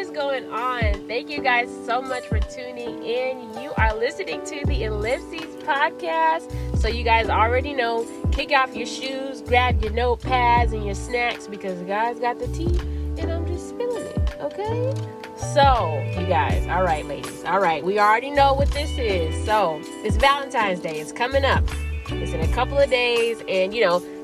is going on? Thank you guys so much for tuning in. You are listening to the Ellipsis Podcast. So you guys already know, kick off your shoes, grab your notepads and your snacks because God's got the tea and I'm just spilling it, okay? So, you guys, all right, ladies, all right, we already know what this is. So, it's Valentine's Day. It's coming up. It's in a couple of days, and,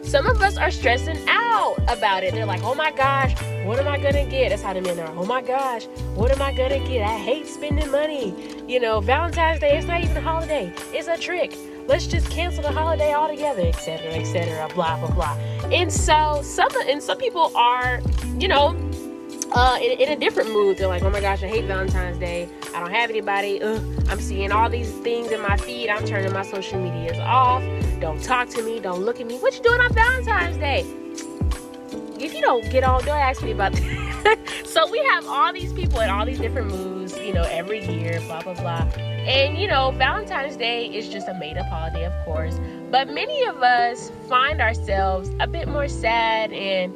some of us are stressing out about it. They're like, oh, my gosh, what am I going to get? That's how the men are. Oh, my gosh, what am I going to get? I hate spending money. Valentine's Day, it's not even a holiday. It's a trick. Let's just cancel the holiday altogether, et cetera, blah, blah, blah. And so some people are, in a different mood. They're like, oh my gosh, I hate Valentine's Day. I don't have anybody. I'm seeing all these things in my feed. I'm turning my social medias off. Don't talk to me. Don't look at me. What you doing on Valentine's Day? If you don't don't ask me about that. So we have all these people in all these different moods, every year, blah, blah, blah. And, Valentine's Day is just a made-up holiday, of course. But many of us find ourselves a bit more sad and,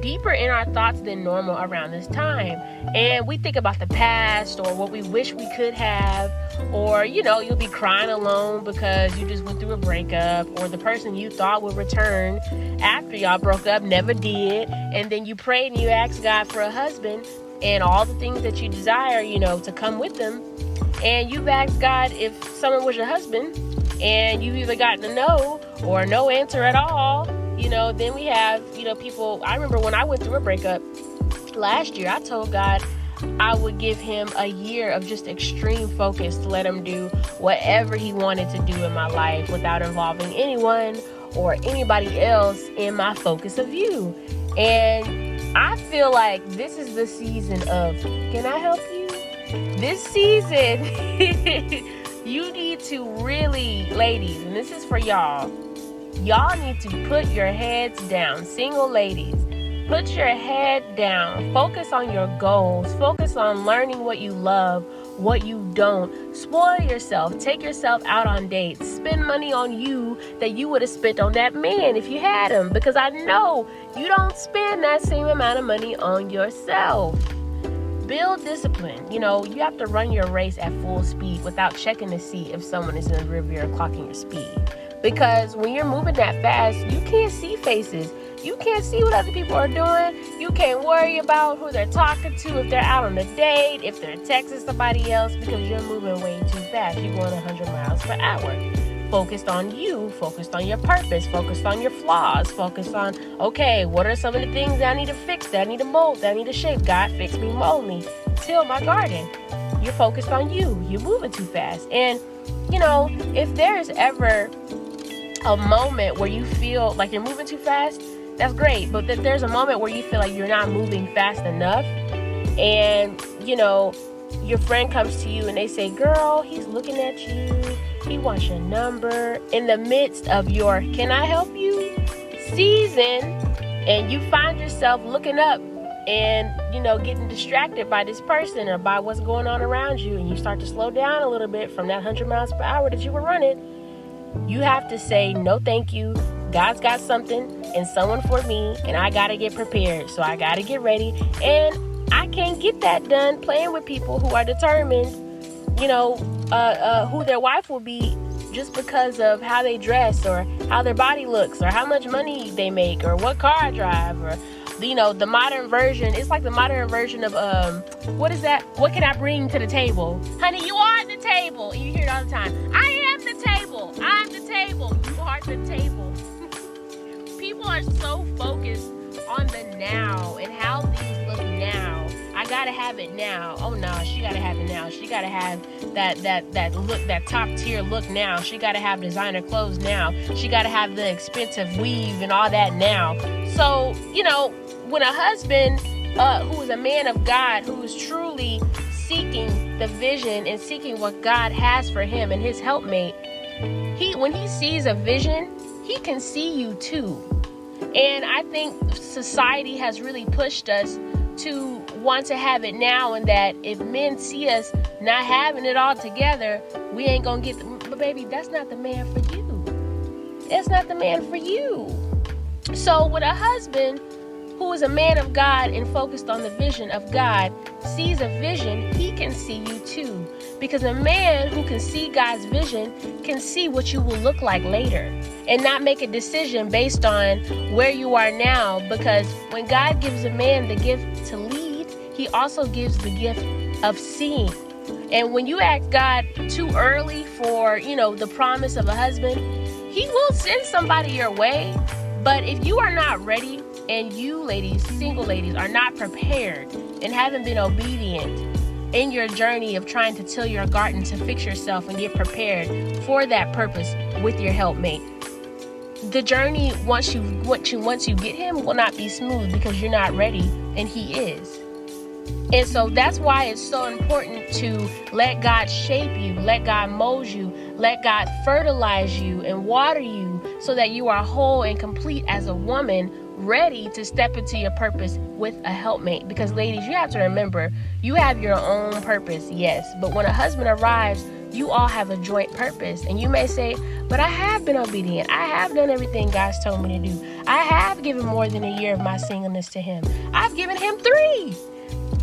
deeper in our thoughts than normal around this time. And we think about the past or what we wish we could have. Or, you'll be crying alone because you just went through a breakup. Or the person you thought would return after y'all broke up never did. And then you prayed and you asked God for a husband and all the things that you desire, to come with them. And you've asked God if someone was your husband, and you've either gotten a no or no answer at all. Then we have, people. I remember when I went through a breakup last year, I told God I would give him a year of just extreme focus to let him do whatever he wanted to do in my life without involving anyone or anybody else in my focus of view. And I feel like this is the season of, can I help you? This season, you need to really, ladies, and this is for y'all need to put your heads down. Single ladies, put your head down. Focus on your goals. Focus on learning what you love, what you don't. Spoil yourself. Take yourself out on dates. Spend money on you that you would have spent on that man if you had him. Because I know you don't spend that same amount of money on yourself. Build discipline. You have to run your race at full speed without checking to see if someone is in the rear view clocking your speed. Because when you're moving that fast, you can't see faces. You can't see what other people are doing. You can't worry about who they're talking to, if they're out on a date, if they're texting somebody else, because you're moving way too fast. You're going 100 miles per hour. Focused on you, focused on your purpose, focused on your flaws, focused on, okay, what are some of the things that I need to fix, that I need to mold, that I need to shape? God, fix me, mold me, till my garden. You're focused on you. You're moving too fast. And, if there's ever a moment where you feel like you're moving too fast, that's great. But if there's a moment where you feel like you're not moving fast enough and, your friend comes to you and they say, girl, he's looking at you. He wants your number. In the midst of your can I help you season, and you find yourself looking up and, getting distracted by this person or by what's going on around you, and you start to slow down a little bit from that 100 miles per hour that you were running, you have to say, no, thank you. God's got something and someone for me, and I got to get prepared. So I got to get ready. And I can't get that done playing with people who are determined, who their wife will be just because of how they dress or how their body looks or how much money they make or what car I drive or, the modern version. It's like the modern version of, what is that? What can I bring to the table? Honey, you are the table. And you hear it all the time. I am the table. I'm the table. You are the table. People are so focused on the now and how things look now. I gotta have it now. Oh no, she gotta have it now. She gotta have that look, that top tier look now. She gotta have designer clothes now. She gotta have the expensive weave and all that now. So, when a husband who is a man of God, who is truly seeking the vision and seeking what God has for him and his helpmate, when he sees a vision, he can see you too. And I think society has really pushed us to want to have it now, and that if men see us not having it all together, we ain't gonna get but baby, that's not the man for you. That's not the man for you. So with a husband who is a man of God and focused on the vision of God, sees a vision, he can see you too. Because a man who can see God's vision can see what you will look like later and not make a decision based on where you are now. Because when God gives a man the gift to lead, he also gives the gift of seeing. And when you ask God too early for, the promise of a husband, he will send somebody your way. But if you are not ready, and you ladies, single ladies, are not prepared and haven't been obedient in your journey of trying to till your garden to fix yourself and get prepared for that purpose with your helpmate, the journey once you get him will not be smooth because you're not ready and he is. And so that's why it's so important to let God shape you, let God mold you, let God fertilize you and water you so that you are whole and complete as a woman, ready to step into your purpose with a helpmate. Because ladies, you have to remember, you have your own purpose, yes, but when a husband arrives, you all have a joint purpose. And you may say, but I have been obedient. I have done everything God's told me to do. I have given more than a year of my singleness to him. I've given him 3.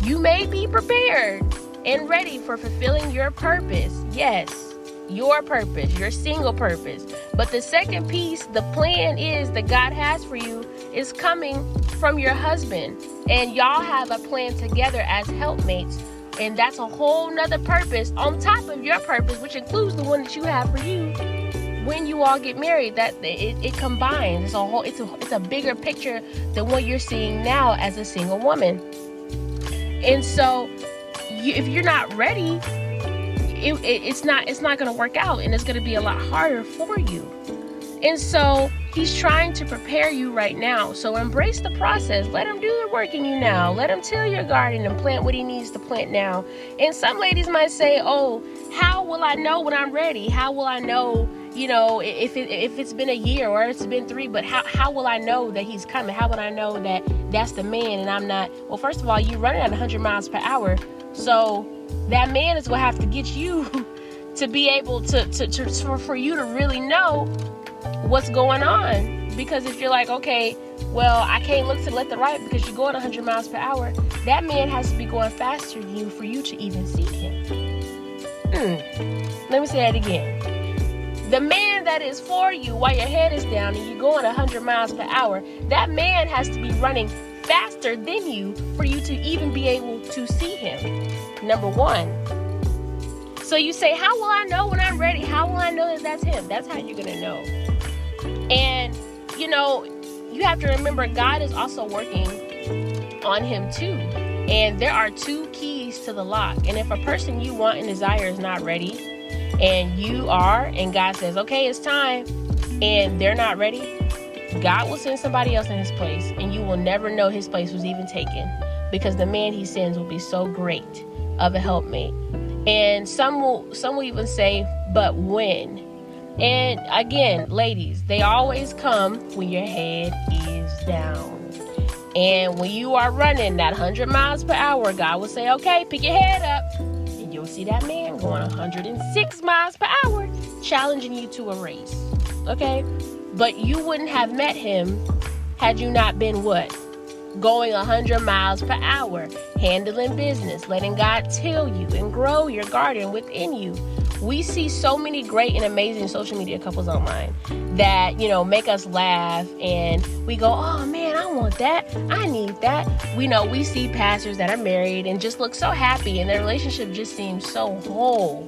You may be prepared and ready for fulfilling your purpose. Yes, your purpose, your single purpose. But the second piece, the plan is that God has for you is coming from your husband. And y'all have a plan together as helpmates. And that's a whole nother purpose on top of your purpose, which includes the one that you have for you. When you all get married, that it combines. It's a bigger picture than what you're seeing now as a single woman. And so if you're not ready, it's not going to work out, and it's going to be a lot harder for you. And so he's trying to prepare you right now. So embrace the process. Let him do the work in you now. Let him till your garden and plant what he needs to plant now. And some ladies might say, oh, how will I know when I'm ready? How will I know, if it's been a year or it's been 3, but how will I know that he's coming? How will I know that that's the man and I'm not? Well, first of all, you're running at 100 miles per hour. So that man is going to have to get you to be able for you to really know what's going on. Because if you're like, okay, well, I can't look to the right because you're going 100 miles per hour, that man has to be going faster than you for you to even see him. Let me say that again. The man that is for you while your head is down and you're going 100 miles per hour, that man has to be running faster than you for you to even be able to see him. Number 1. So you say, how will I know when I'm ready? How will I know that that's him? That's how you're going to know. And, you have to remember God is also working on him too. And there are 2 keys to the lock. And if a person you want and desire is not ready, and you are, and God says, okay, it's time, and they're not ready, God will send somebody else in his place, and you will never know his place was even taken, because the man he sends will be so great of a helpmate. And some will even say, but when? And again, ladies, they always come when your head is down. And when you are running that 100 miles per hour, God will say, okay, pick your head up. And you'll see that man going 106 miles per hour, challenging you to a race. Okay? But you wouldn't have met him had you not been what? Going 100 miles per hour, handling business, letting God till you and grow your garden within you. We see so many great and amazing social media couples online that, make us laugh, and we go, oh man, I want that. I need that. We see pastors that are married and just look so happy, and their relationship just seems so whole.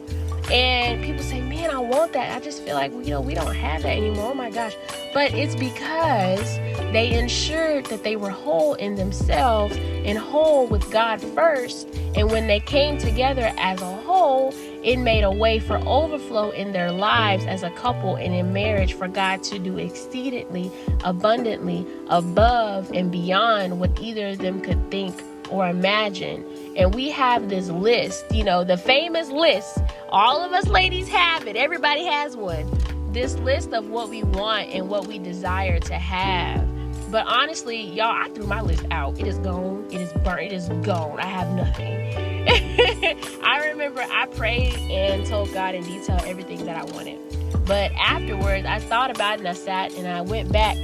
And people say, man, I want that. I just feel like, we don't have that anymore. Oh my gosh. But it's because they ensured that they were whole in themselves and whole with God first. And when they came together as a whole, it made a way for overflow in their lives as a couple and in marriage for God to do exceedingly, abundantly, above and beyond what either of them could think or imagine. And we have this list, the famous list. All of us ladies have it. Everybody has one. This list of what we want and what we desire to have. But honestly, y'all, I threw my list out. It is gone. It is burnt. It is gone. I have nothing. I remember I prayed and told God in detail everything that I wanted. But afterwards, I thought about it, and I sat and I went back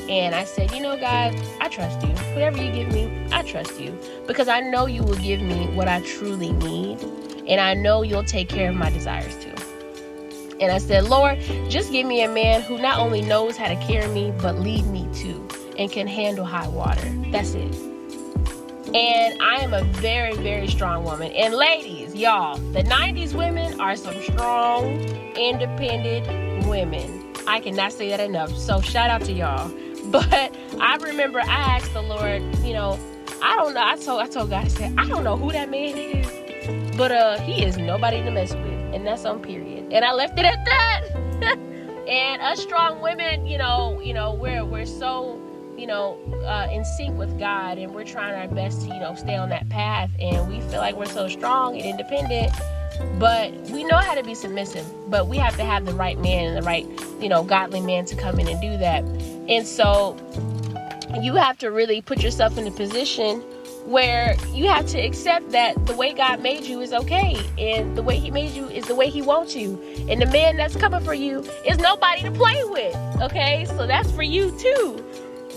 And I said, God, I trust you. Whatever you give me, I trust you. Because I know you will give me what I truly need. And I know you'll take care of my desires too. And I said, Lord, just give me a man who not only knows how to carry me, but lead me too, and can handle high water. That's it. And I am a very, very strong woman. And ladies, y'all, the 90s women are some strong, independent women. I cannot say that enough. So shout out to y'all. But I remember I asked the Lord, I don't know. I told God, I said, I don't know who that man is, but he is nobody to mess with. And that's on period. And I left it at that. And us strong women, we're so, in sync with God, and we're trying our best to, stay on that path. And we feel like we're so strong and independent, but we know how to be submissive, but we have to have the right man and the right, godly man to come in and do that. And so you have to really put yourself in a position where you have to accept that the way God made you is okay, and the way he made you is the way he wants you, and the man that's coming for you is nobody to play with. Okay, so that's for you too.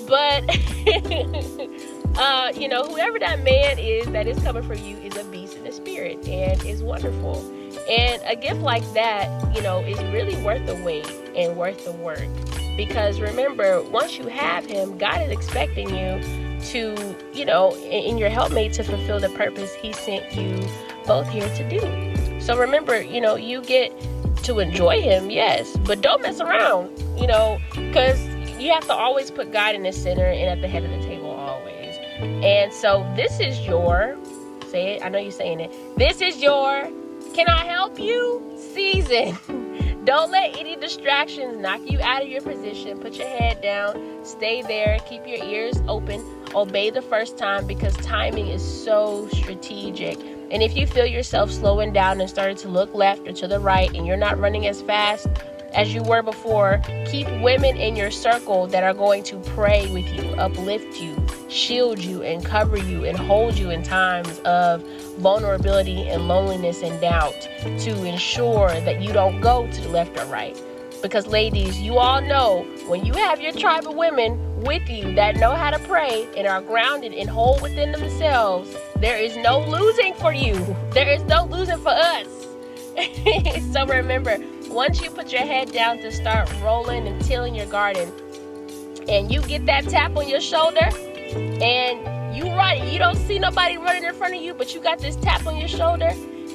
But whoever that man is that is coming for you is a beast in the spirit, and is wonderful. And a gift like that, is really worth the wait and worth the work. Because remember, once you have him, God is expecting you to, in your helpmate, to fulfill the purpose he sent you both here to do. So remember, you get to enjoy him, yes, but don't mess around, because you have to always put God in the center and at the head of the table always. And so this is your, say it, I know you're saying it, this is your, can I help you season. Don't let any distractions knock you out of your position. Put your head down, stay there, keep your ears open, obey the first time, because timing is so strategic. And if you feel yourself slowing down and starting to look left or to the right, and you're not running as fast as you were before, keep women in your circle that are going to pray with you, uplift you, shield you, and cover you, and hold you in times of vulnerability and loneliness and doubt, to ensure that you don't go to the left or right. Because ladies, you all know, when you have your tribe of women with you that know how to pray and are grounded and whole within themselves, there is no losing for you. There is no losing for us. So remember, once you put your head down to start rolling and tilling your garden, and you get that tap on your shoulder, and you run, you don't see nobody running in front of you, but you got this tap on your shoulder,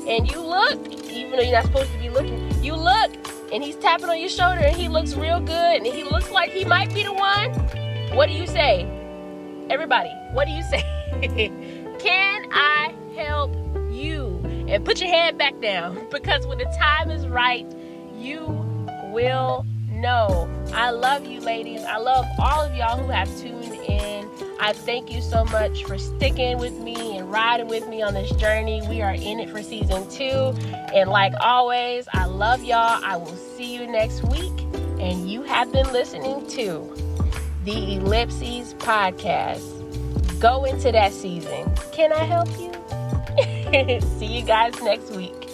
and you look, even though you're not supposed to be looking, you look, and he's tapping on your shoulder, and he looks real good, and he looks like he might be the one. What do you say? Everybody, what do you say? Can I help you? And put your head back down, because when the time is right, you will know. I love you, ladies. I love all of y'all who have tuned in. I thank you so much for sticking with me and riding with me on this journey. We are in it for season 2. And like always, I love y'all. I will see you next week. And you have been listening to the Ellipsis Podcast. Go into that season. Can I help you? See you guys next week.